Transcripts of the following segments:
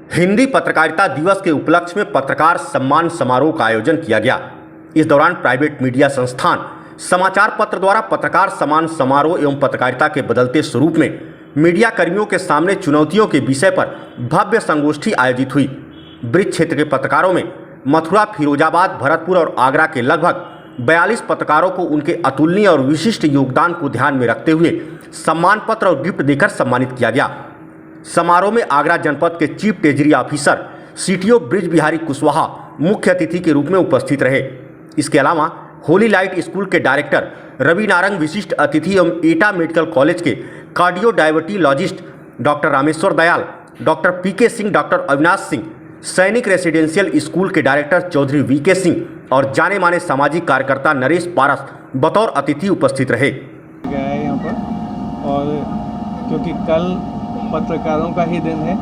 हिंदी पत्रकारिता दिवस के उपलक्ष्य में पत्रकार सम्मान समारोह का आयोजन किया गया। इस दौरान प्राइवेट मीडिया संस्थान समाचार पत्र द्वारा पत्रकार सम्मान समारोह एवं पत्रकारिता के बदलते स्वरूप में मीडिया कर्मियों के सामने चुनौतियों के विषय पर भव्य संगोष्ठी आयोजित हुई। ब्रिज क्षेत्र के पत्रकारों में मथुरा, फिरोजाबाद, भरतपुर और आगरा के लगभग 42 पत्रकारों को उनके अतुलनीय और विशिष्ट योगदान को ध्यान में रखते हुए सम्मान पत्र और गिफ्ट देकर सम्मानित किया गया। समारोह में आगरा जनपद के chief treasury officer CTO Brij Bihari Kushwaha मुख्य अतिथि के रूप में उपस्थित रहे। इसके अलावा होली लाइट स्कूल के डायरेक्टर रवि नारंग विशिष्ट अतिथि एवं एटा मेडिकल कॉलेज के cardio diabetologist doctor Rameshwar Dayal, doctor PK Singh, doctor Avinash Singh, Sainik residential school के डायरेक्टर चौधरी वीके सिंह और जाने माने सामाजिक कार्यकर्ता नरेश पारस बतौर अतिथि उपस्थित रहे। गया है यहाँ पर, और क्योंकि कल पत्रकारों का ही दिन है,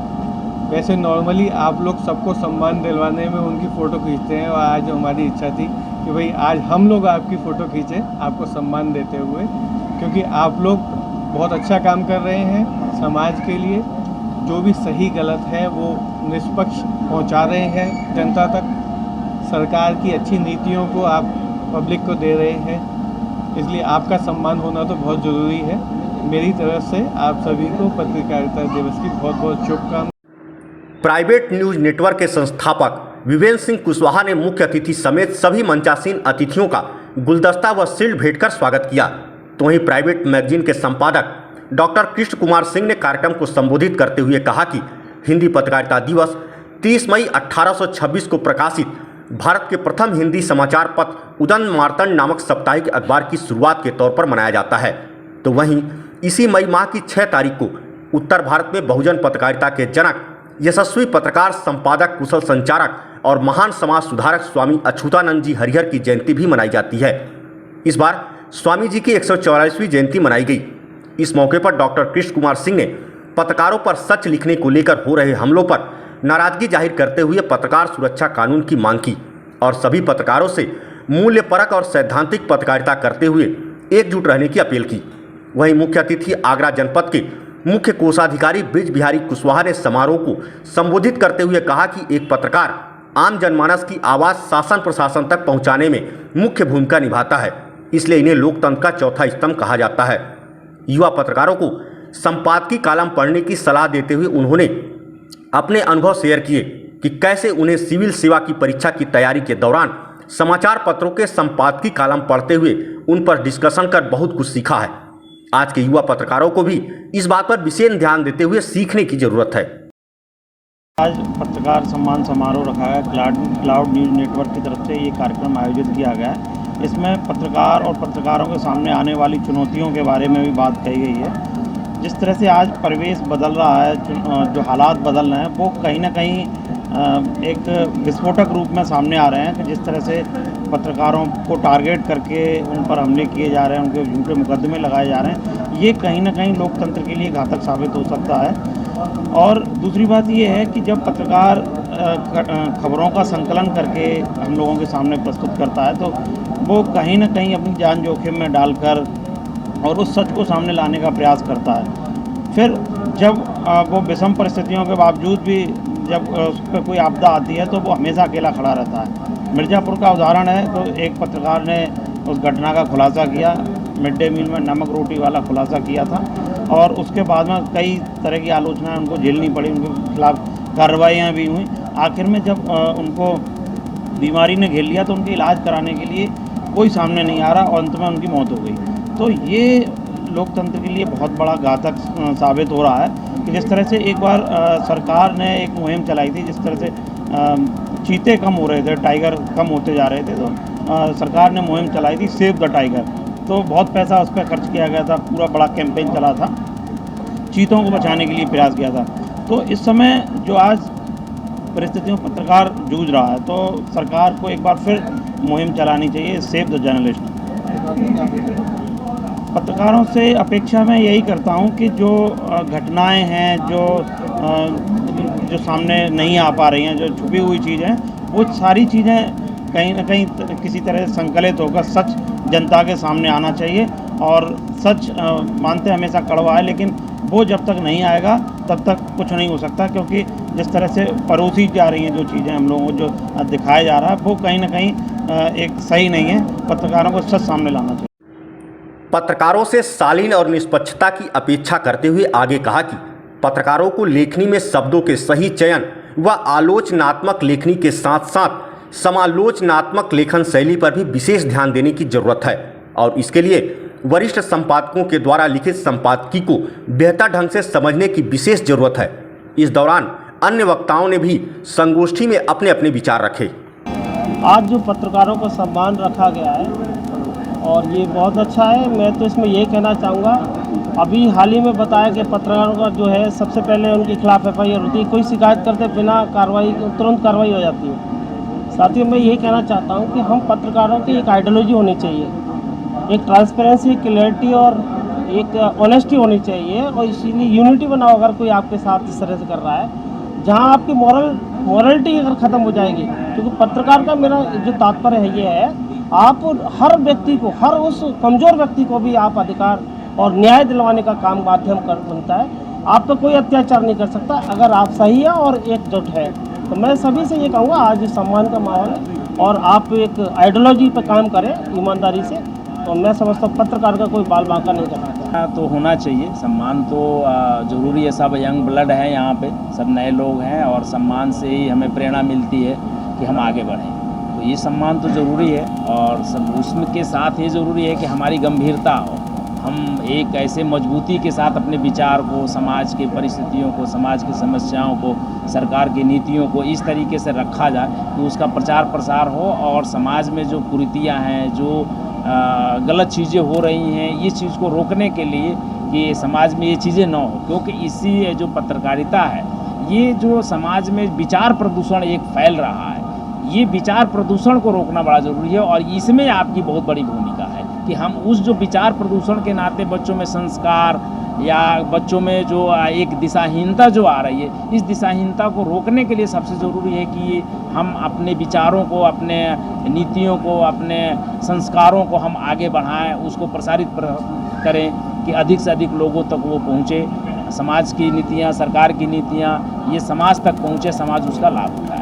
वैसे नॉर्मली आप लोग सबको सम्मान दिलवाने में उनकी फ़ोटो खींचते हैं, और आज हमारी इच्छा थी कि भाई आज हम लोग आपकी फ़ोटो खींचें आपको सम्मान देते हुए, क्योंकि आप लोग बहुत अच्छा काम कर रहे हैं समाज के लिए। जो भी सही गलत है वो निष्पक्ष पहुंचा रहे हैं जनता तक। सरकार की अच्छी नीतियों को आप पब्लिक को दे रहे हैं, इसलिए आपका सम्मान होना तो बहुत ज़रूरी है। मेरी तरफ से आप सभी को पत्रकारिता दिवस की बहुत बहुत शुभकामनाएं। प्राइवेट न्यूज नेटवर्क के संस्थापक विवेन सिंह कुशवाहा ने मुख्य अतिथि समेत सभी मंचासीन अतिथियों का गुलदस्ता व शील्ड भेंटकर स्वागत किया। तो वहीं प्राइवेट मैगजीन के संपादक डॉक्टर कृष्ण कुमार सिंह ने कार्यक्रम को संबोधित करते हुए कहा कि हिंदी पत्रकारिता दिवस 30 मई 1826 को प्रकाशित भारत के प्रथम हिंदी समाचार पत्र उदंत मार्तंड नामक साप्ताहिक अखबार की शुरुआत के तौर पर मनाया जाता है। तो वहीं इसी मई माह की 6 तारीख को उत्तर भारत में बहुजन पत्रकारिता के जनक, यशस्वी पत्रकार, संपादक, कुशल संचारक और महान समाज सुधारक स्वामी अच्युतानंद जी हरिहर की जयंती भी मनाई जाती है। इस बार स्वामी जी की 144वीं जयंती मनाई गई। इस मौके पर डॉक्टर कृष्ण कुमार सिंह ने पत्रकारों पर सच लिखने को लेकर हो रहे हमलों पर नाराजगी जाहिर करते हुए पत्रकार सुरक्षा कानून की मांग की और सभी पत्रकारों से मूल्यपरक और सैद्धांतिक पत्रकारिता करते हुए एकजुट रहने की अपील की। वहीं मुख्य अतिथि आगरा जनपद के मुख्य कोषाधिकारी ब्रिज बिहारी कुशवाहा ने समारोह को संबोधित करते हुए कहा कि एक पत्रकार आम जनमानस की आवाज़ शासन प्रशासन तक पहुंचाने में मुख्य भूमिका निभाता है, इसलिए इन्हें लोकतंत्र का चौथा स्तंभ कहा जाता है। युवा पत्रकारों को संपादकीय कॉलम पढ़ने की सलाह देते हुए उन्होंने अपने अनुभव शेयर किए कि कैसे उन्हें सिविल सेवा की परीक्षा की तैयारी के दौरान समाचार पत्रों के संपादकीय कॉलम पढ़ते हुए उन पर डिस्कशन कर बहुत कुछ सीखा है। आज के युवा पत्रकारों को भी इस बात पर विशेष ध्यान देते हुए सीखने की जरूरत है। आज पत्रकार सम्मान समारोह रखा है। क्लाउड न्यूज़ नेटवर्क की तरफ से ये कार्यक्रम आयोजित किया गया है। इसमें पत्रकार और पत्रकारों के सामने आने वाली चुनौतियों के बारे में भी बात कही गई है। जिस तरह से आज परिवेश बदल रहा है, जो हालात बदल रहे हैं, वो कहीं ना कहीं एक विस्फोटक रूप में सामने आ रहे हैं कि जिस तरह से पत्रकारों को टारगेट करके उन पर हमले किए जा रहे हैं, उनके झूठे मुकदमे लगाए जा रहे हैं, ये कहीं ना कहीं लोकतंत्र के लिए घातक साबित हो सकता है। और दूसरी बात ये है कि जब पत्रकार खबरों का संकलन करके हम लोगों के सामने प्रस्तुत करता है, तो वो कहीं ना कहीं अपनी जान जोखिम में डालकर और उस सच को सामने लाने का प्रयास करता है। फिर जब वो विषम परिस्थितियों के बावजूद भी जब उस पर कोई आपदा आती है तो वो हमेशा अकेला खड़ा रहता है। मिर्ज़ापुर का उदाहरण है, तो एक पत्रकार ने उस घटना का खुलासा किया, मिड डे मील में नमक रोटी वाला खुलासा किया था, और उसके बाद में कई तरह की आलोचनाएं उनको झेलनी पड़ी, उनके खिलाफ कार्रवाइयाँ भी हुई। आखिर में जब उनको बीमारी ने घेर लिया तो उनके इलाज कराने के लिए कोई सामने नहीं आ रहा और अंत में उनकी मौत हो गई। तो ये लोकतंत्र के लिए बहुत बड़ा घातक साबित हो रहा है कि जिस तरह से एक बार सरकार ने एक मुहिम चलाई थी, जिस तरह से चीते कम हो रहे थे, टाइगर कम होते जा रहे थे, तो सरकार ने मुहिम चलाई थी सेव द टाइगर। तो बहुत पैसा उस पर खर्च किया गया था, पूरा बड़ा कैंपेन चला था, चीतों को बचाने के लिए प्रयास किया था। तो इस समय जो आज परिस्थितियों में पत्रकार जूझ रहा है, तो सरकार को एक बार फिर मुहिम चलानी चाहिए, सेव द जर्नलिस्ट। पत्रकारों से अपेक्षा मैं यही करता हूं कि जो घटनाएं हैं, जो सामने नहीं आ पा रही हैं, जो छुपी हुई चीज़ें, वो सारी चीज़ें कहीं ना कहीं किसी तरह से संकलित होकर सच जनता के सामने आना चाहिए। और सच मानते हमेशा कड़वा है, लेकिन वो जब तक नहीं आएगा तब तक कुछ नहीं हो सकता, क्योंकि जिस तरह से परोसी जा रही हैं जो चीज़ें हम लोगों को जो दिखाया जा रहा है वो कहीं ना कहीं एक सही नहीं है। पत्रकारों को सच सामने लाना चाहिए। पत्रकारों से शालीन और निष्पक्षता की अपेक्षा करते हुए आगे कहा कि पत्रकारों को लेखनी में शब्दों के सही चयन व आलोचनात्मक लेखनी के साथ साथ समालोचनात्मक लेखन शैली पर भी विशेष ध्यान देने की जरूरत है और इसके लिए वरिष्ठ संपादकों के द्वारा लिखित संपादकीय को बेहतर ढंग से समझने की विशेष जरूरत है। इस दौरान अन्य वक्ताओं ने भी संगोष्ठी में अपने अपने विचार रखे। आज जो पत्रकारों को सम्मान रखा गया है और ये बहुत अच्छा है। मैं तो इसमें ये कहना चाहूँगा, अभी हाल ही में बताया कि पत्रकारों का जो है सबसे पहले उनके खिलाफ FIR होती है, कोई शिकायत करते बिना कार्रवाई तुरंत कार्रवाई हो जाती है। साथ ही मैं ये कहना चाहता हूँ कि हम पत्रकारों की एक आइडियोलॉजी होनी चाहिए, एक ट्रांसपेरेंसी, क्लैरिटी और एक ऑनेस्टी होनी चाहिए और इसीलिए यूनिटी बनाओ। अगर कोई आपके साथ इस तरह से कर रहा है, जहाँ आपकी मॉरलिटी अगर ख़त्म हो जाएगी, क्योंकि पत्रकार का मेरा जो तात्पर्य है ये है, आप हर व्यक्ति को, हर उस कमज़ोर व्यक्ति को भी आप अधिकार और न्याय दिलवाने का काम माध्यम कर बनता है। आप पे कोई अत्याचार नहीं कर सकता अगर आप सही है और एकजुट है। तो मैं सभी से ये कहूँगा, आज सम्मान का माहौल है और आप एक आइडियोलॉजी पे काम करें ईमानदारी से, तो मैं समझता हूँ पत्रकार का कोई बाल बांका नहीं करना। तो होना चाहिए सम्मान, तो ज़रूरी है। सब यंग ब्लड है यहाँ पे, सब नए लोग हैं और सम्मान से ही हमें प्रेरणा मिलती है कि हम आगे बढ़ें। तो ये सम्मान तो ज़रूरी है और सब उसमें के साथ ये ज़रूरी है कि हमारी गंभीरता हो, हम एक ऐसे मजबूती के साथ अपने विचार को, समाज की परिस्थितियों को, समाज की समस्याओं को, सरकार की नीतियों को इस तरीके से रखा जाए कि उसका प्रचार प्रसार हो और समाज में जो कुरीतियाँ हैं, जो गलत चीज़ें हो रही हैं, ये चीज़ को रोकने के लिए कि समाज में ये चीज़ें ना हो। क्योंकि इसी जो पत्रकारिता है, ये जो समाज में विचार प्रदूषण एक फैल रहा है, ये विचार प्रदूषण को रोकना बड़ा ज़रूरी है और इसमें आपकी बहुत बड़ी भूमिका है कि हम उस जो विचार प्रदूषण के नाते बच्चों में संस्कार या बच्चों में जो एक दिशाहीनता जो आ रही है, इस दिशाहीनता को रोकने के लिए सबसे ज़रूरी है कि हम अपने विचारों को, अपने नीतियों को, अपने संस्कारों को हम आगे बढ़ाएं, उसको प्रसारित करें कि अधिक से अधिक लोगों तक वो पहुँचे। समाज की नीतियाँ, सरकार की नीतियाँ ये समाज तक पहुँचे, समाज उसका लाभ उठाए।